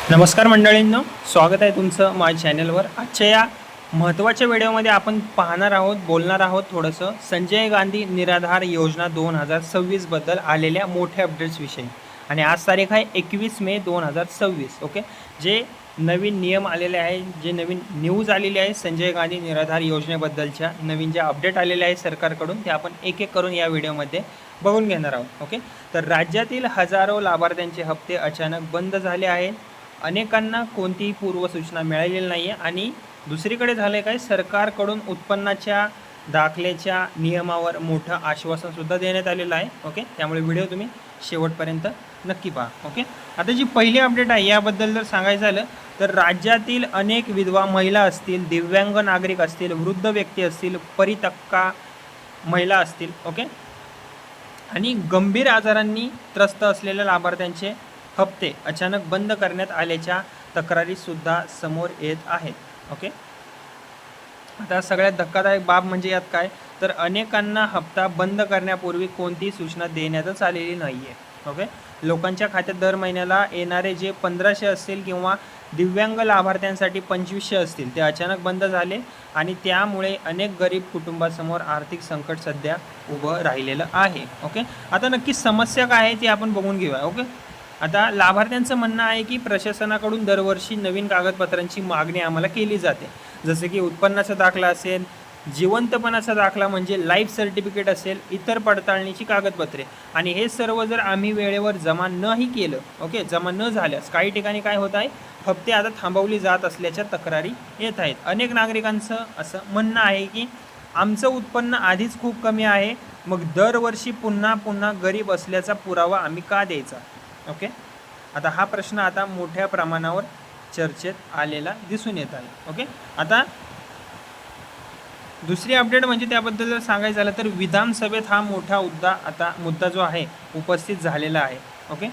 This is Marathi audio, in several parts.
नमस्कार मंडळींनो, स्वागत आहे तुमचं माझ्या चॅनलवर। आजच्या या महत्त्वाच्या व्हिडिओमध्ये आपण बोलणार आहोत थोडंसं संजय गांधी निराधार योजना 2026 बद्दल आलेल्या मोठ्या अपडेट्स विषयी। आणि आज तारीख आहे 21 मे 2026। ओके, जे नवीन नियम आलेले आहे, जे नवीन न्यूज आलेली आहे संजय गांधी निराधार योजनेबद्दलच्या नवीन ज्या अपडेट आलेले आहे सरकारकडून, ते आपण एक एक करून या व्हिडिओमध्ये बघून घेणार आहोत। ओके, तर राज्यातील हजारो लाभार्थ्यांचे हप्ते अचानक बंद झाले आहेत। अनेकांना कोणतीही पूर्वसूचना मिळालेली नाही आहे। आणि दुसरीकडे झालं काय, सरकारकडून उत्पन्नाच्या दाखल्याच्या नियमावर मोठं आश्वासनसुद्धा देण्यात आलेलं आहे। ओके, त्यामुळे व्हिडिओ तुम्ही शेवटपर्यंत नक्की पहा। ओके, आता जी पहिली अपडेट आहे याबद्दल जर सांगायचं झालं तर राज्यातील अनेक विधवा महिला असतील, दिव्यांग नागरिक असतील, वृद्ध व्यक्ती असतील, परितक्का महिला असतील, ओके, आणि गंभीर आजारांनी त्रस्त असलेल्या लाभार्थ्यांचे हप्ते अचानक बंद करण्यात आल्याच्या तक्रारीसुद्धा समोर येत आहेत। ओके, आता सगळ्यात धक्कादायक बाब म्हणजे यात काय, तर अनेकांना हप्ता बंद करण्यापूर्वी कोणतीही सूचना देण्यातच आलेली नाही आहे। ओके, लोकांच्या खात्यात दर महिन्याला येणारे जे 1500 असतील किंवा दिव्यांग लाभार्थ्यांसाठी 2500 असतील, ते अचानक बंद झाले आणि त्यामुळे अनेक गरीब कुटुंबासमोर आर्थिक संकट सध्या उभं राहिलेलं आहे। ओके, आता नक्की समस्या काय आहे ती आपण बघून घेऊया। ओके, आता लाभार्थ्यांचं म्हणणं आहे की प्रशासनाकडून दरवर्षी नवीन कागदपत्रांची मागणी आम्हाला केली जाते, जसे की उत्पन्नाचा दाखला असेल, जिवंतपणाचा दाखला म्हणजे लाईफ सर्टिफिकेट असेल, इतर पडताळणीची कागदपत्रे, आणि हे सर्व जर आम्ही वेळेवर जमा नाही केलं, ओके, जमा न झाल्यास काही ठिकाणी काय होत आहे, हप्ते आता थांबवली जात असल्याच्या तक्रारी येत आहेत। अनेक नागरिकांचं असं म्हणणं आहे की आमचं उत्पन्न आधीच खूप कमी आहे, मग दरवर्षी पुन्हा पुन्हा गरीब असल्याचा पुरावा आम्ही का द्यायचा। ओके, आता हा प्रश्न आता मोठ्या प्रमाणावर चर्चेत आलेला दिसून येत आहे। ओके, आता दुसरी अपडेट म्हणजे त्याबद्दल जर सांगायचं झालं तर विधानसभेत हा मोठा मुद्दा जो आहे उपस्थित झालेला आहे। ओके,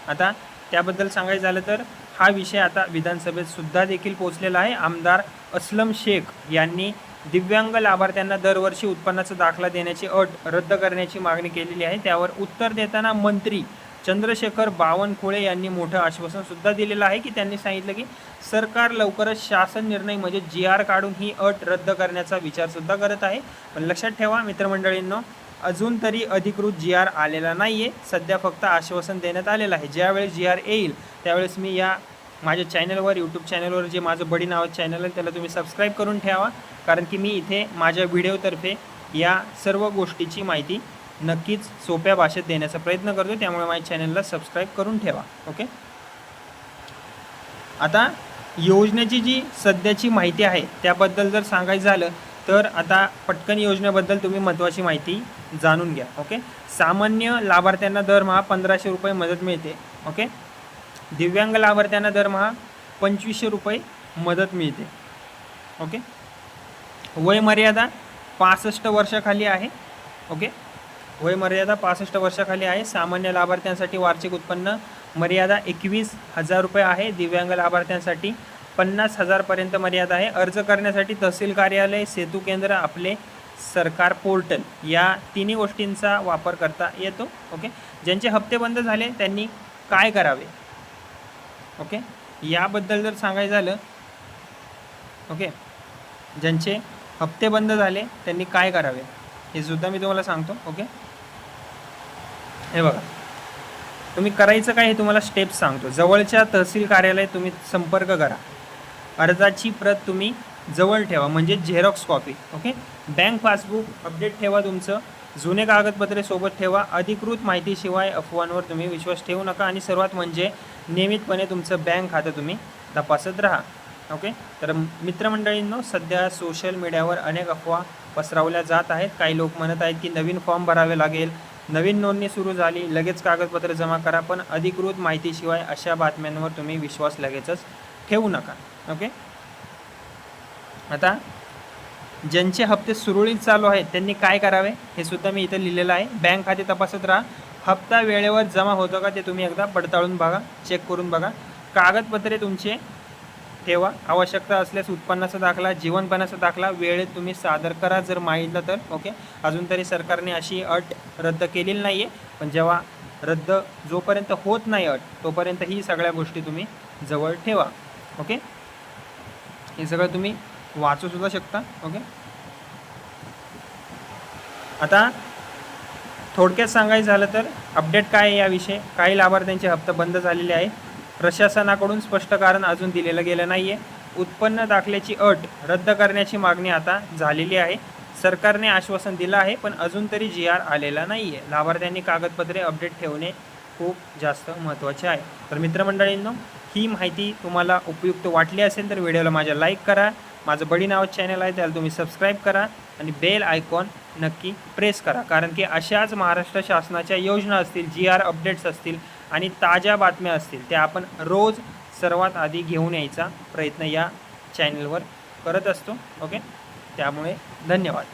आता त्याबद्दल सांगायचं झालं तर हा विषय आता विधानसभेत सुद्धा देखील पोहोचलेला आहे। आमदार अस्लम शेख यांनी दिव्यांग लाभार्थ्यांना दरवर्षी उत्पन्नाचा दाखला देण्याची अट रद्द करण्याची मागणी केलेली आहे। त्यावर उत्तर देताना मंत्री चंद्रशेखर बावनकुळे यांनी मोठं आश्वासनसुद्धा दिलेलं आहे की त्यांनी सांगितलं की सरकार लवकरच शासन निर्णय म्हणजे GR काढून ही अट रद्द करण्याचा विचारसुद्धा करत आहे। पण लक्षात ठेवा मित्रमंडळींनो, अजून तरी अधिकृत GR आलेला नाही आहे, सध्या फक्त आश्वासन देण्यात आलेलं आहे। ज्यावेळेस GR येईल त्यावेळेस मी या माझ्या चॅनलवर, यूट्यूब चॅनलवर जे माझं बडी नावाचं चॅनल आहे त्याला तुम्ही सबस्क्राईब करून ठेवा, कारण की मी इथे माझ्या व्हिडिओतर्फे या सर्व गोष्टीची माहिती नक्कीच सोप्या भाषेत देण्याचा प्रयत्न करतो, त्यामुळे माझ्या चॅनलला सबस्क्राईब करून ठेवा। ओके, आता योजनेची जी सध्याची माहिती आहे त्याबद्दल जर सांगायचं झालं तर आता पटकन योजनेबद्दल तुम्ही महत्त्वाची माहिती जाणून घ्या। ओके, सामान्य लाभार्थ्यांना दरमहा 1500 रुपये मदत मिळते। ओके, दिव्यांग लाभार्थ्यांना दरमहा 2500 रुपये मदत मिळते। ओके, वय मर्यादा 65 वर्षाखाली आहे। ओके, वय मर्यादा 65 वर्षाखाली आहे। सामान्य लाभार्थ्यांसाठी वार्षिक उत्पन्न मर्यादा 21,000 रुपये आहे। दिव्यांग लाभार्थ्यांसाठी 50,000 पर्यंत मर्यादा आहे। अर्ज करण्यासाठी तहसील कार्यालय, सेतू केंद्र, आपले सरकार पोर्टल या तिन्ही गोष्टींचा वापर करता येतो। ओके, ज्यांचे हप्ते बंद झाले त्यांनी काय करावे, ओके, याबद्दल जर सांगायचं झालं, ओके, ज्यांचे हप्ते बंद झाले त्यांनी काय करावे हे सुद्धा मी तुम्हाला सांगतो। ओके, हे बघा, तुम्ही करायचं काय हे तुम्हाला स्टेप्स सांगतो। जवळच्या तहसील कार्यालयात तुम्ही संपर्क करा, अर्जाची प्रत तुम्ही जवळ ठेवा म्हणजे Xerox copy. Okay, bank passbook update ठेवा, तुमचं जुने कागदपत्रे सोबत ठेवा। अधिकृत माहितीशिवाय अफवांवर तुम्ही विश्वास ठेवू नका, आणि सर्वात म्हणजे नियमितपणे तुमचं बँक खातं तुम्ही तपासत राहा। ओके, तर मित्रमंडळींनो, सध्या सोशल मीडियावर अनेक अफवा पसरवल्या जात आहेत। काही लोक म्हणत आहेत की नवीन फॉर्म भरावे लागेल, नवीन नोंदणी सुरू झाली, लगेच कागदपत्र जमा करा, पण अधिकृत माहितीशिवाय अशा बातम्यांवर तुम्ही विश्वास लगेचच ठेवू नका। ओके, आता ज्यांचे हप्ते सुरळीत चालू आहेत त्यांनी काय करावे हे सुद्धा मी इथे लिहिलेलं आहे। बँक खाते तपासत राहा, हप्ता वेळेवर जमा होतो का ते तुम्ही एकदा पडताळून बघा, चेक करून बघा। कागदपत्रे तुमचे ठेवा, आवश्यकता असल्यास उत्पन्नाचा दाखला, जीवनपणाचा दाखला वेळेत तुम्ही सादर करा जर मागितलं तर। ओके, अजून तरी सरकारने अशी अट रद्द केलेली नाही आहे, पण जेव्हा रद्द जोपर्यंत होत नाही अट तोपर्यंत ही सगळ्या गोष्टी तुम्ही जवळ ठेवा. ओके, हे सगळं तुम्ही वाचू सुद्धा शकता. ओके, आता थोडक्यात सांगायचं झालं तर अपडेट काय आहे याविषयी. काही लाभार्थ्यांचे हप्ते बंद झालेले आहे. प्रशासनाकडून स्पष्ट कारण अजून दिलेलं गेलं नाही आहे. उत्पन्न दाखल्याची अट रद्द करण्याची मागणी आता झालेली आहे. सरकारने आश्वासन दिलं आहे पण अजून तरी GR आलेला नाही आहे. लाभार्थ्यांनी कागदपत्रे अपडेट ठेवणे खूप जास्त महत्त्वाचे आहे. तर मित्रमंडळींनो, ही माहिती तुम्हाला उपयुक्त वाटली असेल तर व्हिडिओला माझ्या लाईक करा. माझं बडी नावाचं चॅनल आहे त्याला तुम्ही सबस्क्राईब करा आणि बेल आयकॉन नक्की प्रेस करा. कारण की अशाच महाराष्ट्र शासनाच्या योजना असतील, GR अपडेट्स असतील आणि ताज्या बातम्या असतील त्या आपण रोज सर्वात आधी घेऊन यायचा प्रयत्न या चॅनलवर करत असतो. ओके, त्यामुळे धन्यवाद.